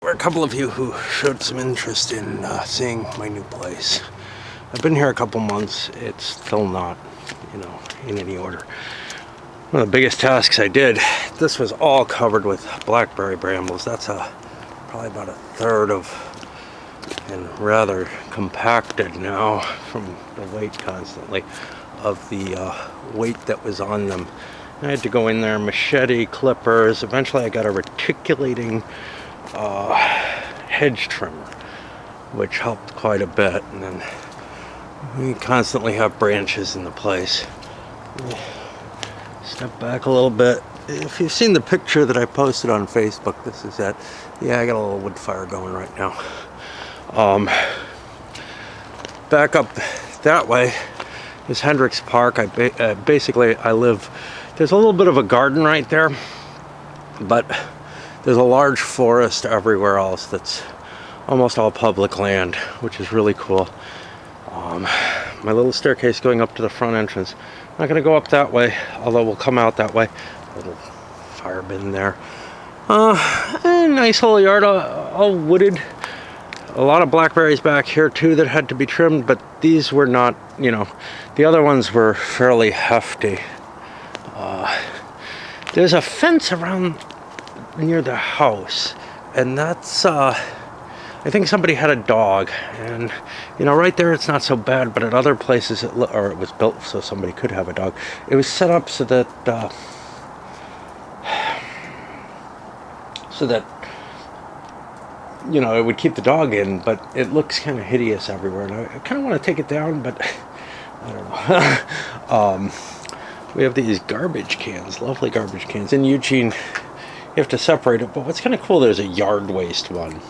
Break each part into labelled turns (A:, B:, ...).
A: were a couple of you who showed some interest in seeing my new place. I've been here a couple months. It's still not, in any order. One of the biggest tasks I did, this was all covered with blackberry brambles. That's probably about a third of, and rather compacted now from the weight constantly, of the weight that was on them. I had to go in there, machete, clippers. Eventually I got a reticulating hedge trimmer, which helped quite a bit. And then we constantly have branches in the place. Step back a little bit. If you've seen the picture that I posted on Facebook, this is it. Yeah, I got a little wood fire going right now. Back up that way is Hendricks Park. Basically I live, there's a little bit of a garden right there, but there's a large forest everywhere else that's almost all public land, which is really cool. My little staircase going up to the front entrance. I'm not going to go up that way, although we'll come out that way. A little fire bin there. A nice little yard, all wooded. A lot of blackberries back here too that had to be trimmed, but these were not, the other ones were fairly hefty. There's a fence around near the house, and that's I think somebody had a dog, and right there it's not so bad, but at other places it was built so somebody could have a dog. It was set up so that it would keep the dog in, but it looks kind of hideous everywhere, and I kind of want to take it down, but I don't know. We have these garbage cans, lovely garbage cans. In Eugene, you have to separate it, but what's kind of cool, there's a yard waste one.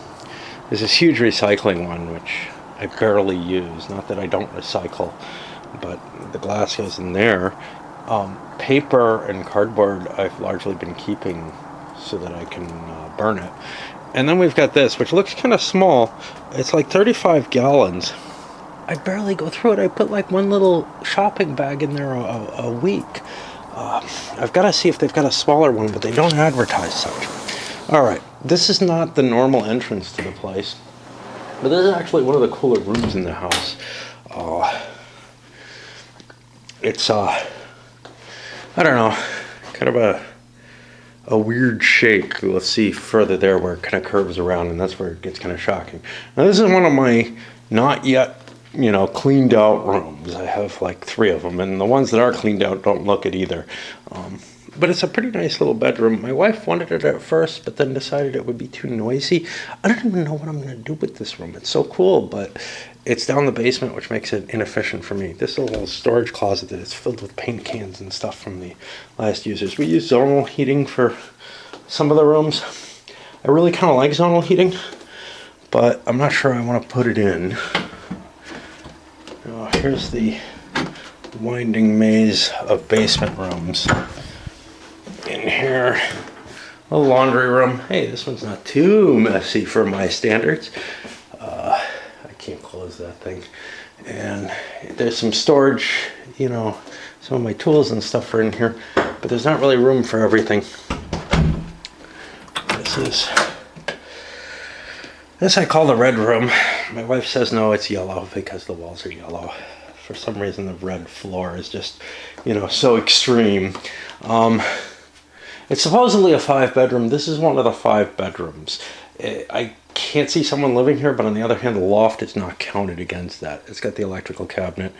A: There's this huge recycling one, which I barely use. Not that I don't recycle, but the glass goes in there. Paper and cardboard I've largely been keeping so that I can burn it. And then we've got this, which looks kind of small. It's like 35 gallons. I barely go through it. I put like one little shopping bag in there a week. I've got to see if they've got a smaller one, but they don't advertise such. All right, this is not the normal entrance to the place, but this is actually one of the cooler rooms in the house. It's I don't know, kind of a weird shape. We'll see further there where it kind of curves around, and that's where it gets kind of shocking. Now this is one of my not yet cleaned out rooms. I have like 3 of them, and the ones that are cleaned out don't look it either. But it's a pretty nice little bedroom. My wife wanted it at first, but then decided it would be too noisy. I don't even know what I'm going to do with this room. It's so cool, but it's down the basement, which makes it inefficient for me. This little storage closet that is filled with paint cans and stuff from the last users. We use zonal heating for some of the rooms. I really kind of like zonal heating, but I'm not sure I want to put it in. Here's the winding maze of basement rooms. In here, a laundry room. Hey, this one's not too messy for my standards. I can't close that thing. And there's some storage, some of my tools and stuff are in here, but there's not really room for everything. This I call the red room. My wife says no, it's yellow because the walls are yellow. For some reason the red floor is just, so extreme. It's supposedly a 5-bedroom. This is one of the 5 bedrooms. I can't see someone living here, but on the other hand, the loft is not counted against that. It's got the electrical cabinet.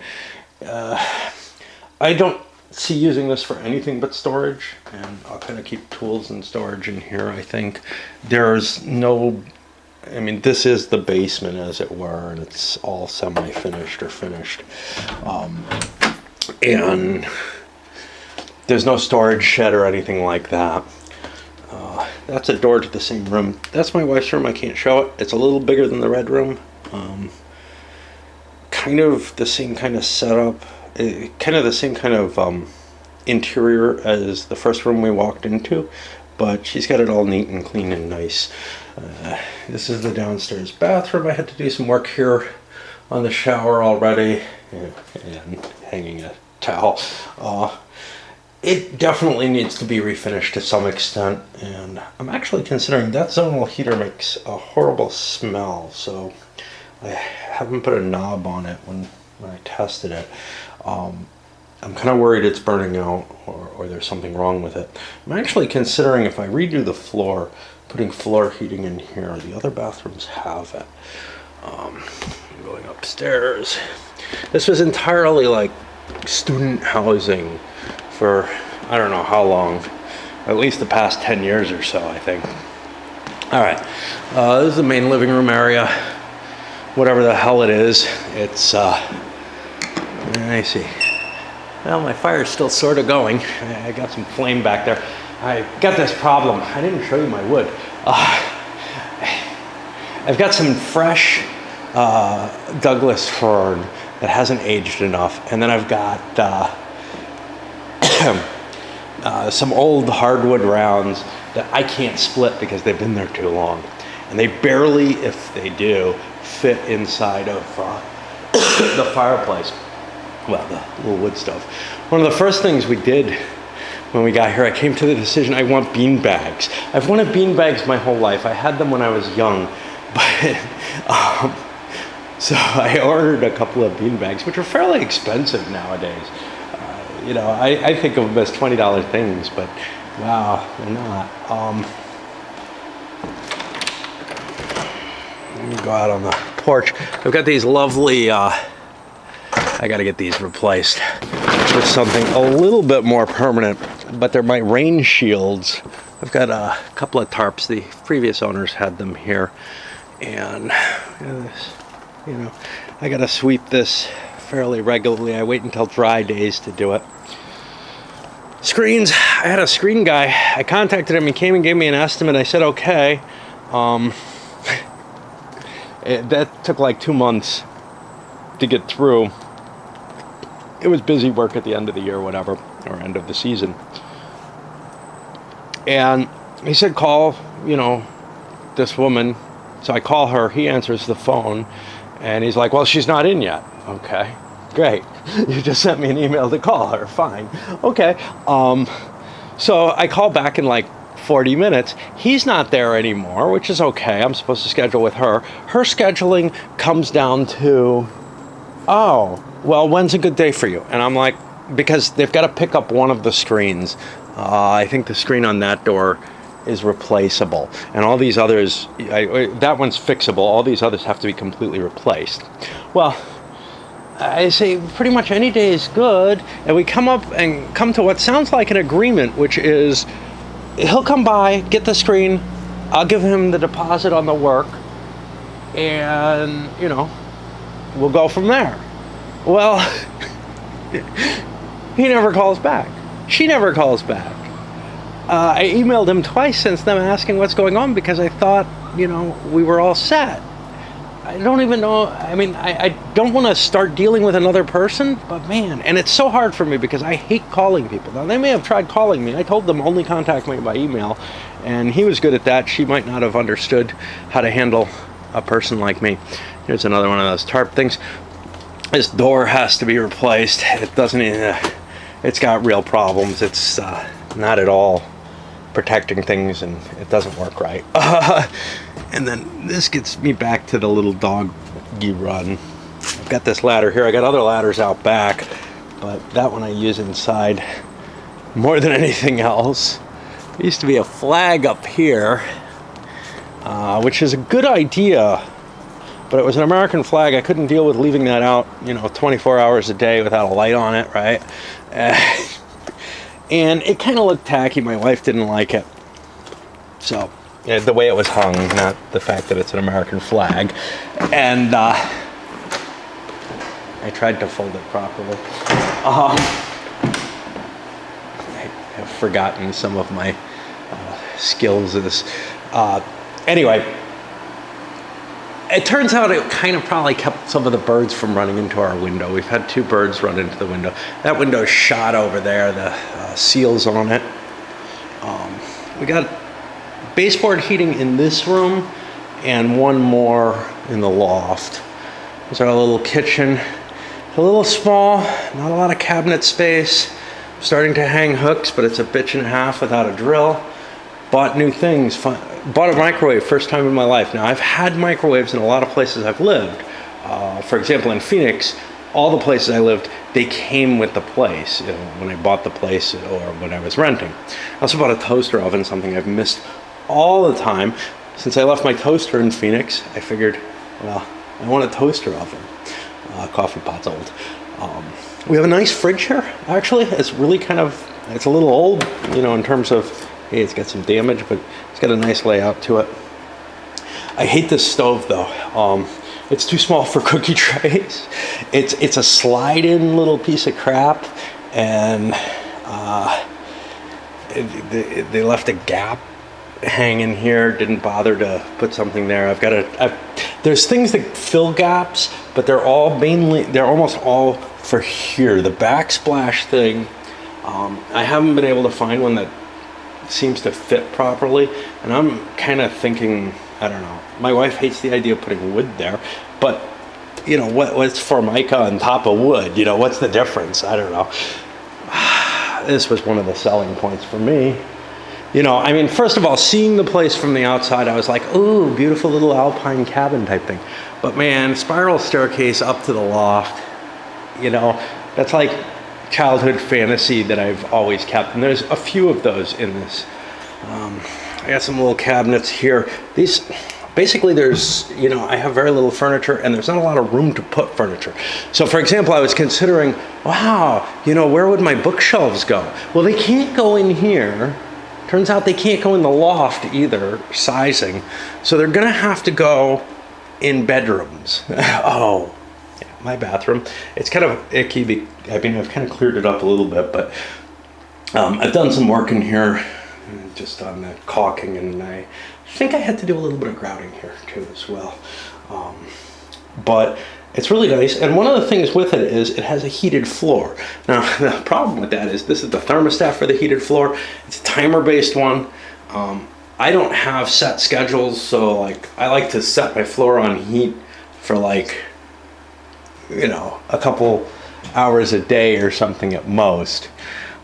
A: I don't see using this for anything but storage, and I'll kind of keep tools and storage in here, I think. There's no... this is the basement, as it were, and it's all semi-finished or finished. And there's no storage shed or anything like that. That's a door to the same room. That's my wife's room. I can't show it. It's a little bigger than the red room. Kind of the same kind of setup. Kind of the same kind of interior as the first room we walked into, but she's got it all neat and clean and nice. This is the downstairs bathroom. I had to do some work here on the shower already, and hanging a towel. it definitely needs to be refinished to some extent, and I'm actually considering that zonal heater makes a horrible smell, so I haven't put a knob on it when I tested it. I'm kind of worried it's burning out or there's something wrong with it. I'm actually considering, if I redo the floor, putting floor heating in here. The other bathrooms have it. Going upstairs. This was entirely like student housing for I don't know how long, at least the past 10 years or so, I think. All right, this is the main living room area. Whatever the hell it is, it's, let me see. Well, my fire's still sort of going. I got some flame back there. I got this problem. I didn't show you my wood. I've got some fresh Douglas fir that hasn't aged enough, and then I've got some old hardwood rounds that I can't split because they've been there too long, and they barely, if they do, fit inside of the fireplace. Well, the little wood stove. One of the first things we did when we got here, I came to the decision I want bean bags. I've wanted bean bags my whole life. I had them when I was young, but so I ordered a couple of bean bags, which are fairly expensive nowadays. You know, I think of them as $20 things, but wow, they're not. Let me go out on the porch. I've got these lovely, I gotta get these replaced with something a little bit more permanent, but they're my rain shields. I've got a couple of tarps. The previous owners had them here, and you know, I gotta sweep this fairly regularly. I wait until dry days to do it. Screens, I had a screen guy. I contacted him. He came and gave me an estimate. I said okay. That took like 2 months to get through. It was busy work at the end of the year, whatever, or end of the season. And he said, call, you know, this woman. So I call her, he answers the phone, and he's like, well, she's not in yet. Okay, great. You just sent me an email to call her, fine. Okay, so I call back in like 40 minutes. He's not there anymore, which is okay. I'm supposed to schedule with her. Her scheduling comes down to, oh, well, when's a good day for you? And I'm like, because they've got to pick up one of the screens. I think the screen on that door is replaceable, and all these others, that one's fixable. All these others have to be completely replaced. Well, I say pretty much any day is good, and we come to what sounds like an agreement, which is he'll come by, get the screen, I'll give him the deposit on the work, and, you know, we'll go from there. Well, he never calls back. She never calls back. I emailed him twice since then asking what's going on, because I thought, you know, we were all set. I don't even know, I mean, I don't want to start dealing with another person, but man, and it's so hard for me because I hate calling people. Now, they may have tried calling me. I told them only contact me by email, and he was good at that. She might not have understood how to handle a person like me. Here's another one of those tarp things. This door has to be replaced. It doesn't even, it's got real problems. It's not at all protecting things, and it doesn't work right. And then this gets me back to the little doggy run. I've got this ladder here. I got other ladders out back, but that one I use inside more than anything else. There used to be a flag up here, which is a good idea, but it was an American flag. I couldn't deal with leaving that out, you know, 24 hours a day without a light on it, right? And it kind of looked tacky. My wife didn't like it. So, the way it was hung, not the fact that it's an American flag. And I tried to fold it properly. I have forgotten some of my skills as anyway, it turns out it kind of probably kept some of the birds from running into our window. We've had 2 birds run into the window. That window's shot over there, the seals on it. We got baseboard heating in this room and one more in the loft. There's our little kitchen. A little small, not a lot of cabinet space. Starting to hang hooks, but it's a bitch and a half without a drill. Bought new things. Bought a microwave, first time in my life. Now, I've had microwaves in a lot of places I've lived. For example, in Phoenix, all the places I lived, they came with the place, when I bought the place or when I was renting. I also bought a toaster oven, something I've missed all the time. Since I left my toaster in Phoenix, I figured, well, I want a toaster oven. Coffee pot's old. We have a nice fridge here, actually. It's really it's a little old, in terms of, hey, it's got some damage, but it's got a nice layout to it. I hate this stove, though. It's too small for cookie trays. It's a slide-in little piece of crap, and they left a gap hanging here. Didn't bother to put something there. There's things that fill gaps, but they're almost all for here. The backsplash thing, I haven't been able to find one that seems to fit properly, and I'm kind of thinking, I don't know. My wife hates the idea of putting wood there, but what's Formica on top of wood? What's the difference? I don't know. This was one of the selling points for me. First of all, seeing the place from the outside, I was like, ooh, beautiful little alpine cabin type thing. But man, spiral staircase up to the loft, that's like childhood fantasy that I've always kept. And there's a few of those in this. I got some little cabinets here. Basically there's, I have very little furniture and there's not a lot of room to put furniture. So for example, I was considering, wow, where would my bookshelves go? Well, they can't go in here. Turns out they can't go in the loft either, sizing. So they're gonna have to go in bedrooms. Oh, yeah, my bathroom. It's kind of icky. I've kind of cleared it up a little bit, but I've done some work in here, just on the caulking, and I think I had to do a little bit of grouting here too as well. But it's really nice, and one of the things with it is it has a heated floor. Now, the problem with that is this is the thermostat for the heated floor. It's a timer-based one. I don't have set schedules, so I like to set my floor on heat for a couple hours a day or something at most.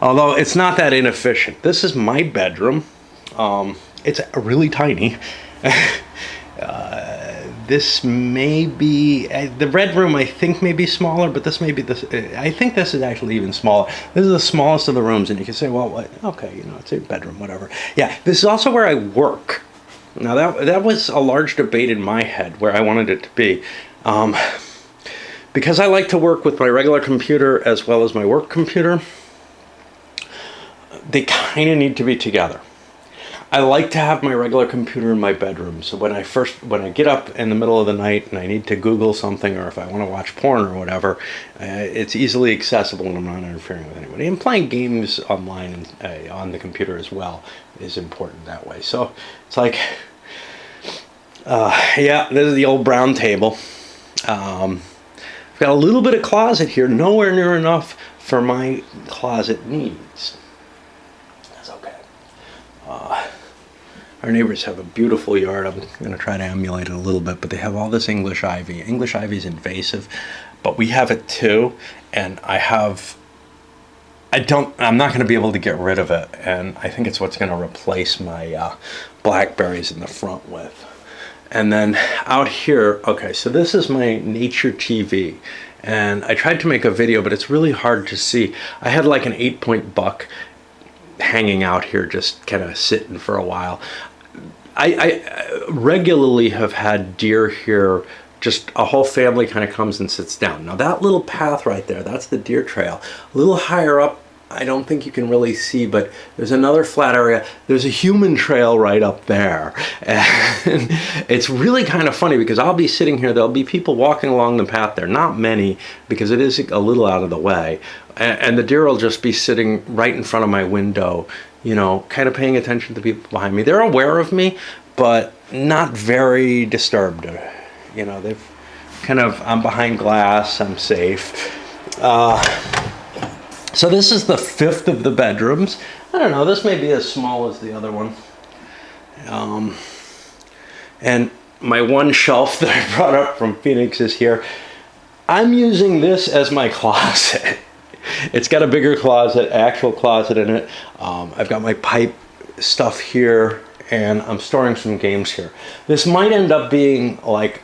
A: Although it's not that inefficient. This is my bedroom. It's really tiny. This may be, the red room I think may be smaller, but this may be I think this is actually even smaller. This is the smallest of the rooms, and you can say, well, what? Okay, it's a bedroom, whatever. Yeah, this is also where I work. Now that was a large debate in my head where I wanted it to be. Because I like to work with my regular computer as well as my work computer, they kind of need to be together. I like to have my regular computer in my bedroom, so when I get up in the middle of the night and I need to Google something, or if I want to watch porn or whatever, it's easily accessible and I'm not interfering with anybody. And playing games online and on the computer as well is important that way. So it's yeah, this is the old brown table. I've got a little bit of closet here, nowhere near enough for my closet needs. That's okay. Our neighbors have a beautiful yard. I'm going to try to emulate it a little bit, but they have all this English ivy. English ivy is invasive, but we have it too, and I'm not going to be able to get rid of it, and I think it's what's going to replace my blackberries in the front with. And then out here, okay, so this is my nature TV, and I tried to make a video, but it's really hard to see. I had like an 8-point buck hanging out here, just kind of sitting for a while. I regularly have had deer here. Just a whole family kind of comes and sits down. Now that little path right there, that's the deer trail. A little higher up, I don't think you can really see, but there's another flat area. There's a human trail right up there. And it's really kind of funny because I'll be sitting here, there'll be people walking along the path there. Not many, because it is a little out of the way. And the deer will just be sitting right in front of my window, kind of paying attention to people behind me. They're aware of me, but not very disturbed. They've I'm behind glass, I'm safe. So this is the 5th of the bedrooms. I don't know, this may be as small as the other one. And my one shelf that I brought up from Phoenix is here. I'm using this as my closet. It's got a bigger closet, actual closet in it. I've got my pipe stuff here, and I'm storing some games here. This might end up being like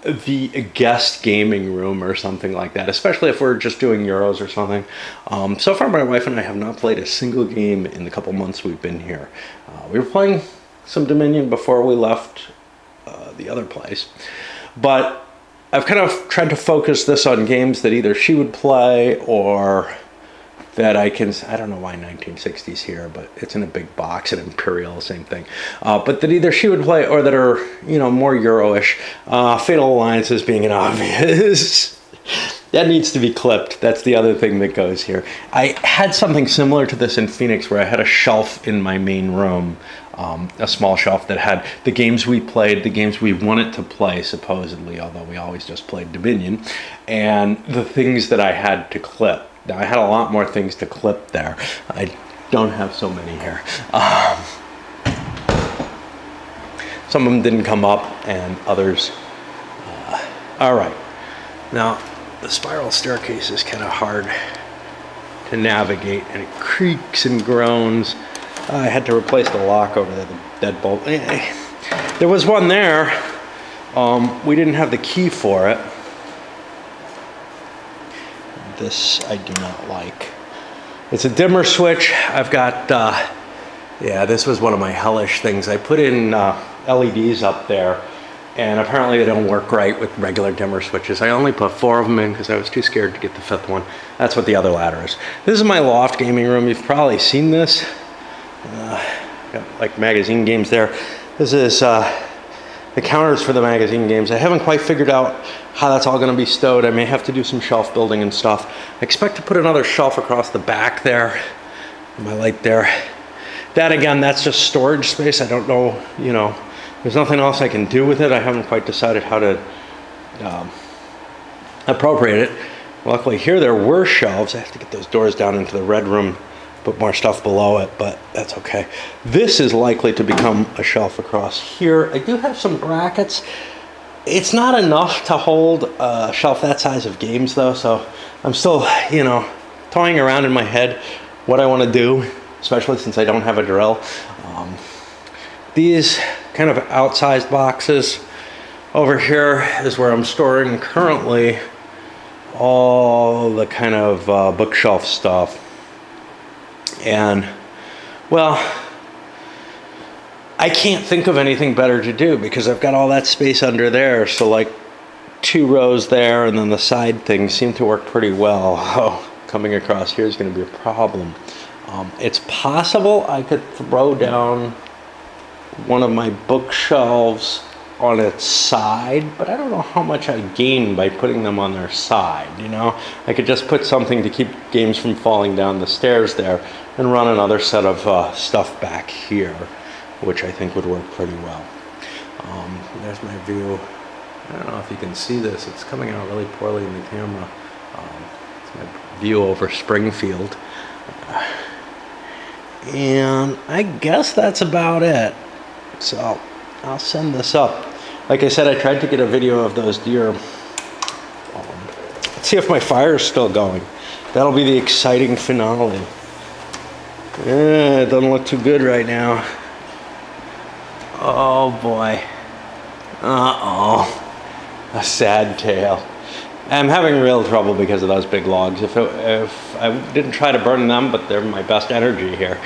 A: the guest gaming room or something like that, especially if we're just doing Euros or something. So far, my wife and I have not played a single game in the couple months we've been here. We were playing some Dominion before we left the other place, but I've kind of tried to focus this on games that either she would play or that I don't know why 1960s here, but it's in a big box, and Imperial, same thing. But that either she would play or that are, more Euro-ish. Fatal Alliances being an obvious. That needs to be clipped. That's the other thing that goes here. I had something similar to this in Phoenix where I had a shelf in my main room, a small shelf that had the games we played, the games we wanted to play, supposedly, although we always just played Dominion, and the things that I had to clip. Now, I had a lot more things to clip there. I don't have so many here. Some of them didn't come up, and others. All right. Now, the spiral staircase is kind of hard to navigate, and it creaks and groans. I had to replace the lock over there, the deadbolt. There was one there. We didn't have the key for it. This I do not like. It's a dimmer switch. I've got, this was one of my hellish things. I put in LEDs up there, and apparently they don't work right with regular dimmer switches. I only put 4 of them in because I was too scared to get the 5th one. That's what the other ladder is. This is my loft gaming room. You've probably seen this. Got like magazine games there. This is the counters for the magazine games. I haven't quite figured out how that's all going to be stowed. I may have to do some shelf building and stuff. I expect to put another shelf across the back there. My light there. That again, that's just storage space. I don't know, there's nothing else I can do with it. I haven't quite decided how to appropriate it. Luckily here there were shelves. I have to get those doors down into the red room, put more stuff below it, but that's okay. This is likely to become a shelf across here. I do have some brackets. It's not enough to hold a shelf that size of games though, so I'm still, toying around in my head what I want to do, especially since I don't have a drill. These kind of outsized boxes over here is where I'm storing currently all the kind of bookshelf stuff. And, well, I can't think of anything better to do because I've got all that space under there. So like 2 rows there and then the side things seem to work pretty well. Oh, coming across here is going to be a problem. It's possible I could throw down one of my bookshelves on its side, but I don't know how much I gain by putting them on their side, I could just put something to keep games from falling down the stairs there and run another set of stuff back here, which I think would work pretty well. There's my view. I don't know if you can see this. It's coming out really poorly in the camera. It's my view over Springfield. And I guess that's about it. So I'll send this up. Like I said, I tried to get a video of those deer. Let's see if my fire is still going. That'll be the exciting finale. It doesn't look too good right now. Oh boy. Uh-oh. A sad tale. I'm having real trouble because of those big logs. If I didn't try to burn them, but they're my best energy here.